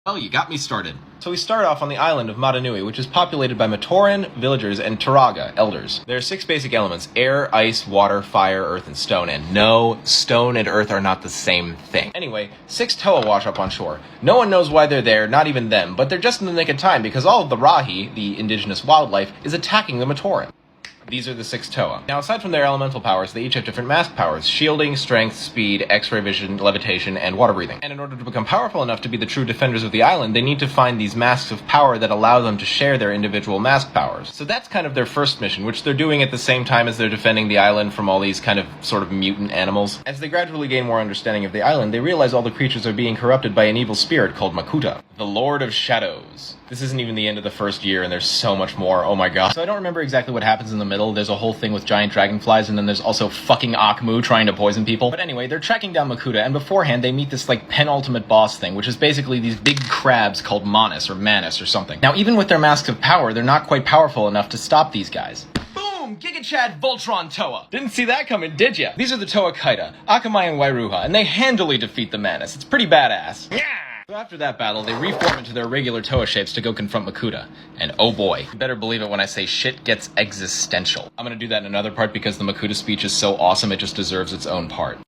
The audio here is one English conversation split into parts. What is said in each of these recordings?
Well, you got me started. So we start off on the island of Madanui, which is populated by Matoran, villagers, and Turaga, elders. There are 6 basic elements: air, ice, water, fire, earth, and stone. And no, stone and earth are not the same thing. Anyway, 6 Toa wash up on shore. No one knows why they're there, not even them, but they're just in the nick of time because all of the Rahi, the indigenous wildlife, is attacking the Matoran. These are the 6 Toa. Now, aside from their elemental powers, they each have different mask powers: shielding, strength, speed, x-ray vision, levitation, and water breathing. And in order to become powerful enough to be the true defenders of the island, they need to find these masks of power that allow them to share their individual mask powers. So that's kind of their first mission, which they're doing at the same time as they're defending the island from all these kind of sort of mutant animals. As they gradually gain more understanding of the island, they realize all the creatures are being corrupted by an evil spirit called Makuta, the Lord of Shadows. This isn't even the end of the first year, and there's so much more. Oh my god. So I don't remember exactly what happens in the middle. There's a whole thing with giant dragonflies, and then there's also fucking Akmu trying to poison people. But anyway, they're tracking down Makuta, and beforehand they meet this, penultimate boss thing, which is basically these big crabs called Manus or something. Now, even with their masks of power, they're not quite powerful enough to stop these guys. Boom! Giga Chad Voltron Toa! Didn't see that coming, did ya? These are the Toa Kaida, Akamai and Wairuha, and they handily defeat the Manus. It's pretty badass. Yeah! So after that battle, they reform into their regular Toa shapes to go confront Makuta. And oh boy, you better believe it when I say shit gets existential. I'm gonna do that in another part because the Makuta speech is so awesome it just deserves its own part.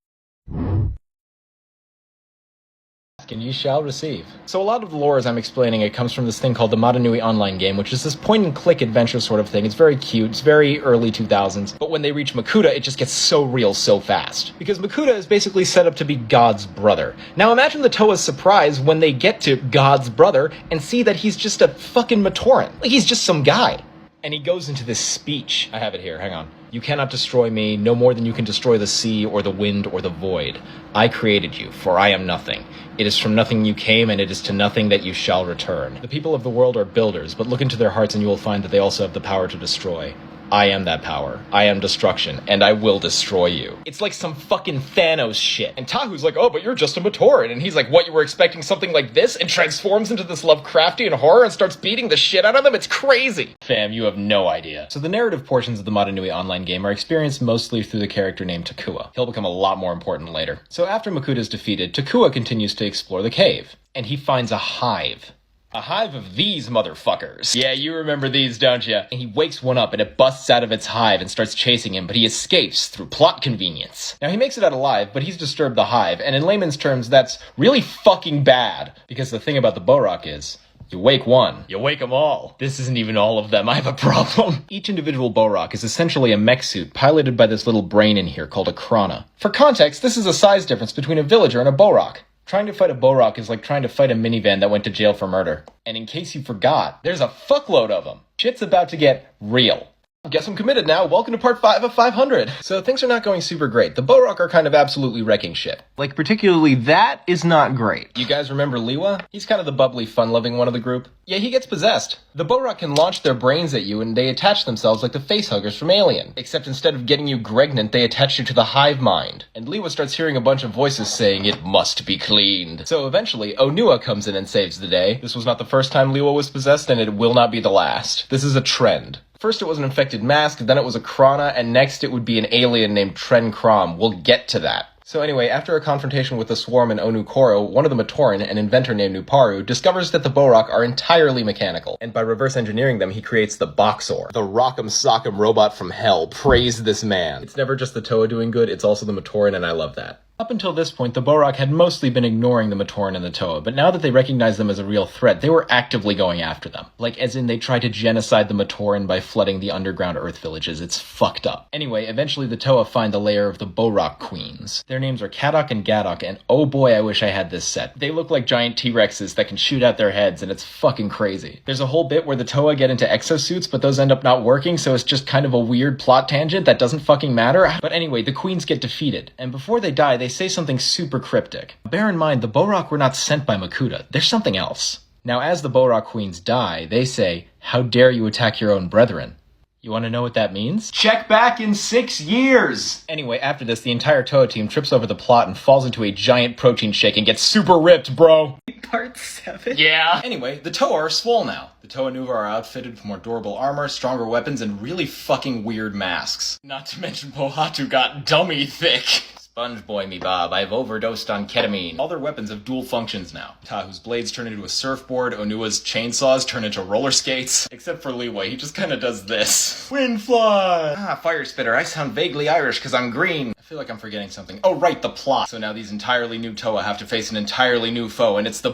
And you shall receive. So a lot of the lore, as I'm explaining it, comes from this thing called the Madanui online game, which is this point-and-click adventure sort of thing. It's very cute, it's very early 2000s, but when they reach Makuta, it just gets so real so fast. Because Makuta is basically set up to be God's brother. Now imagine the Toa's surprise when they get to God's brother and see that he's just a fucking Matoran. Like, he's just some guy. And he goes into this speech. I have it here, hang on. You cannot destroy me, no more than you can destroy the sea or the wind or the void. I created you, for I am nothing. It is from nothing you came, and it is to nothing that you shall return. The people of the world are builders, but look into their hearts and you will find that they also have the power to destroy. I am that power. I am destruction, and I will destroy you. It's like some fucking Thanos shit. And Tahu's like, oh, but you're just a Matoran. And he's like, what, you were expecting something like this? And transforms into this Lovecraftian horror and starts beating the shit out of them? It's crazy. Fam, you have no idea. So the narrative portions of the Madanui online game are experienced mostly through the character named Takua. He'll become a lot more important later. So after Makuta is defeated, Takua continues to explore the cave. And he finds a hive. A hive of these motherfuckers. Yeah, you remember these, don't you? And he wakes one up and it busts out of its hive and starts chasing him, but he escapes through plot convenience. Now, he makes it out alive, but he's disturbed the hive, and in layman's terms, that's really fucking bad. Because the thing about the Borak is, you wake one, you wake them all. This isn't even all of them, I have a problem. Each individual Borak is essentially a mech suit piloted by this little brain in here called a Krana. For context, this is a size difference between a villager and a Borak. Trying to fight a Borak is like trying to fight a minivan that went to jail for murder. And in case you forgot, there's a fuckload of them. Shit's about to get real. Guess I'm committed now. Welcome to part 5 of 500. So things are not going super great. The Borak are kind of absolutely wrecking shit. Like, particularly that is not great. You guys remember Liwa? He's kind of the bubbly, fun-loving one of the group. Yeah, he gets possessed. The Borak can launch their brains at you and they attach themselves like the facehuggers from Alien. Except instead of getting you pregnant, they attach you to the hive mind. And Liwa starts hearing a bunch of voices saying, it must be cleaned. So eventually, Onua comes in and saves the day. This was not the first time Liwa was possessed, and it will not be the last. This is a trend. First it was an infected mask, then it was a Krana, and next it would be an alien named Tren Krom. We'll get to that. So anyway, after a confrontation with the Swarm and Onu Koro, one of the Matoran, an inventor named Nuparu, discovers that the Borak are entirely mechanical. And by reverse engineering them, he creates the Boxor, the rock'em sock'em robot from hell. Praise this man. It's never just the Toa doing good, it's also the Matoran, and I love that. Up until this point, the Borak had mostly been ignoring the Matoran and the Toa, but now that they recognized them as a real threat, they were actively going after them. Like, as in they tried to genocide the Matoran by flooding the underground Earth villages. It's fucked up. Anyway, eventually the Toa find the lair of the Borak Queens. Their names are Kadok and Gadok, and oh boy, I wish I had this set. They look like giant T-Rexes that can shoot out their heads, and it's fucking crazy. There's a whole bit where the Toa get into exosuits, but those end up not working, so it's just kind of a weird plot tangent that doesn't fucking matter. But anyway, the Queens get defeated, and before they die, they say something super cryptic. Bear in mind, the Borak were not sent by Makuta. They're something else. Now, as the Borak Queens die, they say, how dare you attack your own brethren? You want to know what that means? Check back in 6 years! Anyway, after this, the entire Toa team trips over the plot and falls into a giant protein shake and gets super ripped, bro! Part 7? Yeah! Anyway, the Toa are swole now. The Toa Nuva are outfitted with more durable armor, stronger weapons, and really fucking weird masks. Not to mention Pohatu got dummy thick. Sponge boy me Bob, I've overdosed on ketamine. All their weapons have dual functions now. Tahu's blades turn into a surfboard, Onua's chainsaws turn into roller skates. Except for Leeway, he just kinda does this. Windfly! Ah, fire spitter, I sound vaguely Irish cause I'm green. I feel like I'm forgetting something. Oh right, the plot. So now these entirely new Toa have to face an entirely new foe, and it's the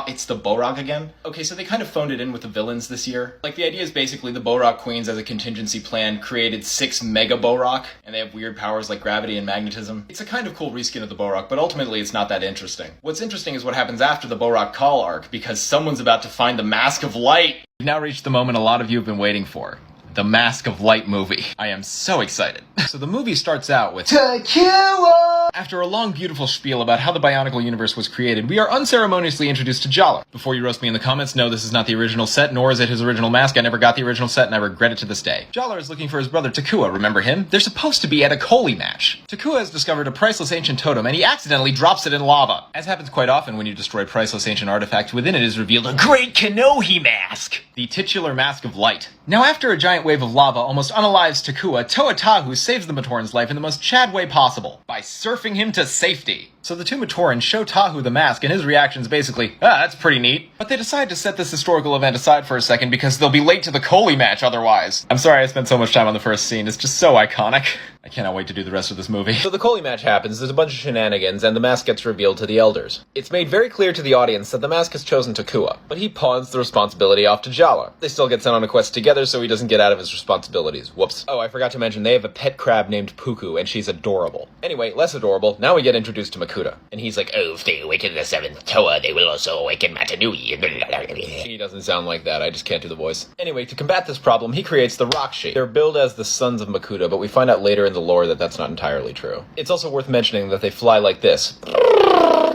it's the Borak again? Okay, so they kind of phoned it in with the villains this year. Like, the idea is basically the Borak Queens as a contingency plan created 6 Mega Borak, and they have weird powers like gravity and magnetism. It's a kind of cool reskin of the Borak, but ultimately it's not that interesting. What's interesting is what happens after the Borak Call arc, because someone's about to find the Mask of Light. We've now reached the moment a lot of you have been waiting for. The Mask of Light movie. I am so excited. So the movie starts out with Tequila! After a long, beautiful spiel about how the Bionicle universe was created, we are unceremoniously introduced to Jala. Before you roast me in the comments, no, this is not the original set, nor is it his original mask. I never got the original set, and I regret it to this day. Jala is looking for his brother Takua, remember him? They're supposed to be at a Koli match. Takua has discovered a priceless ancient totem, and he accidentally drops it in lava. As happens quite often when you destroy priceless ancient artifacts, within it is revealed a great Kanohi mask! The titular Mask of Light. Now, after a giant wave of lava almost unalives Takua, Toa Tahu saves the Matoran's life in the most Chad way possible, by surfing him to safety. So the two Matorans show Tahu the mask, and his reaction's basically, that's pretty neat. But they decide to set this historical event aside for a second because they'll be late to the Koli match otherwise. I'm sorry I spent so much time on the first scene, it's just so iconic. I cannot wait to do the rest of this movie. So the Koli match happens, there's a bunch of shenanigans, and the mask gets revealed to the elders. It's made very clear to the audience that the mask has chosen Takua, but he pawns the responsibility off to Jala. They still get sent on a quest together so he doesn't get out of his responsibilities. Whoops. Oh, I forgot to mention, they have a pet crab named Puku, and she's adorable. Anyway, less adorable, now we get introduced to Makuta. And he's like, oh, if they awaken the 7th Toa, they will also awaken Matanui. He doesn't sound like that, I just can't do the voice. Anyway, to combat this problem, he creates the Rakshi. They're billed as the sons of Makuta, but we find out later in the lore that that's not entirely true. It's also worth mentioning that they fly like this.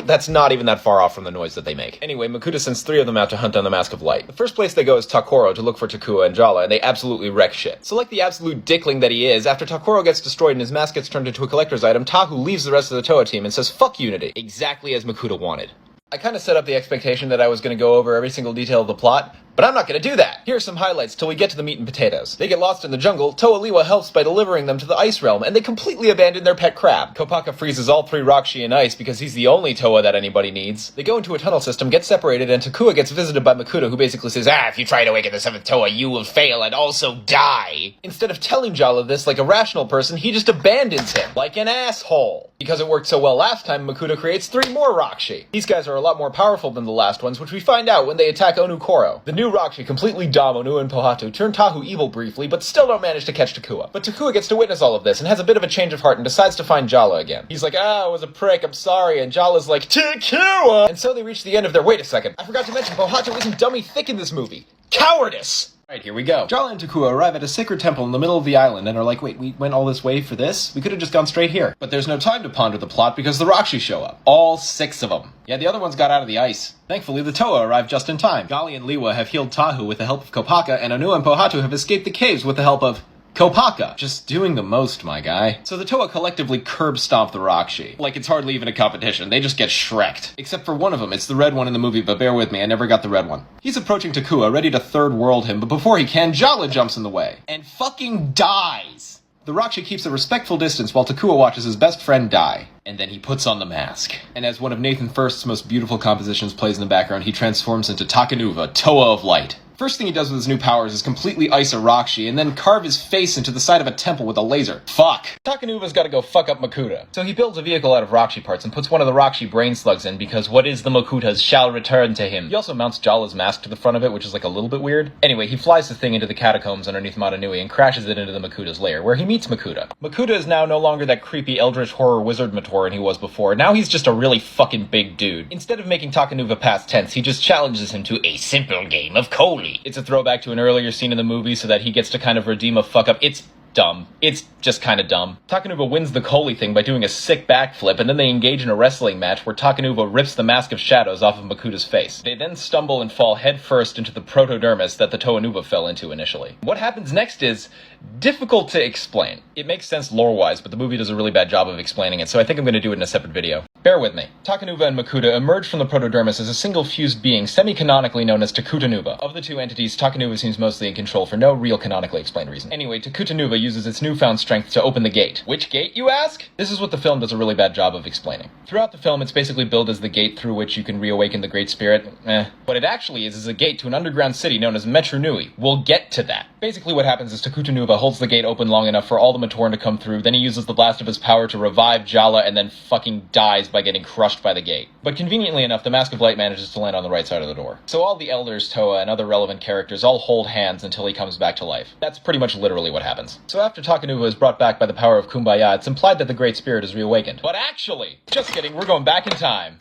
That's not even that far off from the noise that they make. Anyway, Makuta sends 3 of them out to hunt down the Mask of Light. The first place they go is Takoro to look for Takua and Jala, and they absolutely wreck shit. So like the absolute dickling that he is, after Takoro gets destroyed and his mask gets turned into a collector's item, Tahu leaves the rest of the Toa team and says, fuck Unity. Exactly as Makuta wanted. I kind of set up the expectation that I was going to go over every single detail of the plot, but I'm not going to do that. Here are some highlights till we get to the meat and potatoes. They get lost in the jungle, Toa Liwa helps by delivering them to the ice realm, and they completely abandon their pet crab. Kopaka freezes all 3 Rakshi in ice because he's the only Toa that anybody needs. They go into a tunnel system, get separated, and Takua gets visited by Makuta, who basically says, if you try to awaken the 7th Toa, you will fail and also die. Instead of telling Jala this like a rational person, he just abandons him, like an asshole. Because it worked so well last time, Makuta creates 3 more Rakshi. These guys are a lot more powerful than the last ones, which we find out when they attack Onu Koro. The new Rakshi completely dom Onu and Pohatu, turn Tahu evil briefly, but still don't manage to catch Takua. But Takua gets to witness all of this and has a bit of a change of heart and decides to find Jala again. He's like, I was a prick, I'm sorry, and Jala's like, Takua! And so they reach the end of their, wait a second, I forgot to mention Pohatu isn't dummy thick in this movie. Cowardice! Alright, here we go. Jala and Takua arrive at a sacred temple in the middle of the island and are like, wait, we went all this way for this? We could have just gone straight here. But there's no time to ponder the plot because the Rakshi show up. All 6 of them. Yeah, the other ones got out of the ice. Thankfully, the Toa arrived just in time. Gali and Liwa have healed Tahu with the help of Kopaka, and Onu and Pohatu have escaped the caves with the help of Kopaka. Just doing the most, my guy. So the Toa collectively curb stomp the Rakshi. Like it's hardly even a competition, they just get shreked. Except for one of them, it's the red one in the movie, but bear with me, I never got the red one. He's approaching Takua, ready to third world him, but before he can, Jala jumps in the way. And fucking dies! The Rakshi keeps a respectful distance while Takua watches his best friend die. And then he puts on the mask. And as one of Nathan First's most beautiful compositions plays in the background, he transforms into Takanuva, Toa of Light. First thing he does with his new powers is completely ice a Rakshi, and then carve his face into the side of a temple with a laser. Fuck. Takanuva's gotta go fuck up Makuta. So he builds a vehicle out of Rakshi parts and puts one of the Rakshi brain slugs in because what is the Makuta's shall return to him. He also mounts Jala's mask to the front of it, which is like a little bit weird. Anyway, he flies the thing into the catacombs underneath Matanui and crashes it into the Makuta's lair, where he meets Makuta. Makuta is now no longer that creepy eldritch horror wizard Matoran he was before. Now he's just a really fucking big dude. Instead of making Takanuva past tense, he just challenges him to a simple game of Koli. It's a throwback to an earlier scene in the movie so that he gets to kind of redeem a fuck up. It's dumb. It's just kind of dumb. Takanuva wins the Koli thing by doing a sick backflip, and then they engage in a wrestling match where Takanuva rips the Mask of Shadows off of Makuta's face. They then stumble and fall headfirst into the protodermis that the Toanuva fell into initially. What happens next is difficult to explain. It makes sense lore-wise, but the movie does a really bad job of explaining it, so I think I'm going to do it in a separate video. Bear with me. Takanuva and Makuta emerged from the protodermis as a single fused being, semi-canonically known as Takutanuva. Of the two entities, Takanuva seems mostly in control for no real canonically explained reason. Anyway, Takutanuva uses its newfound strength to open the gate. Which gate, you ask? This is what the film does a really bad job of explaining. Throughout the film, it's basically billed as the gate through which you can reawaken the Great Spirit. What it actually is a gate to an underground city known as Metru Nui. We'll get to that. Basically what happens is Takutanuva holds the gate open long enough for all the Matoran to come through, then he uses the blast of his power to revive Jala and then fucking dies by getting crushed by the gate. But conveniently enough, the Mask of Light manages to land on the right side of the door. So all the elders, Toa, and other relevant characters all hold hands until he comes back to life. That's pretty much literally what happens. So after Takanuva is brought back by the power of Kumbaya, it's implied that the Great Spirit is reawakened. But actually, just kidding, we're going back in time.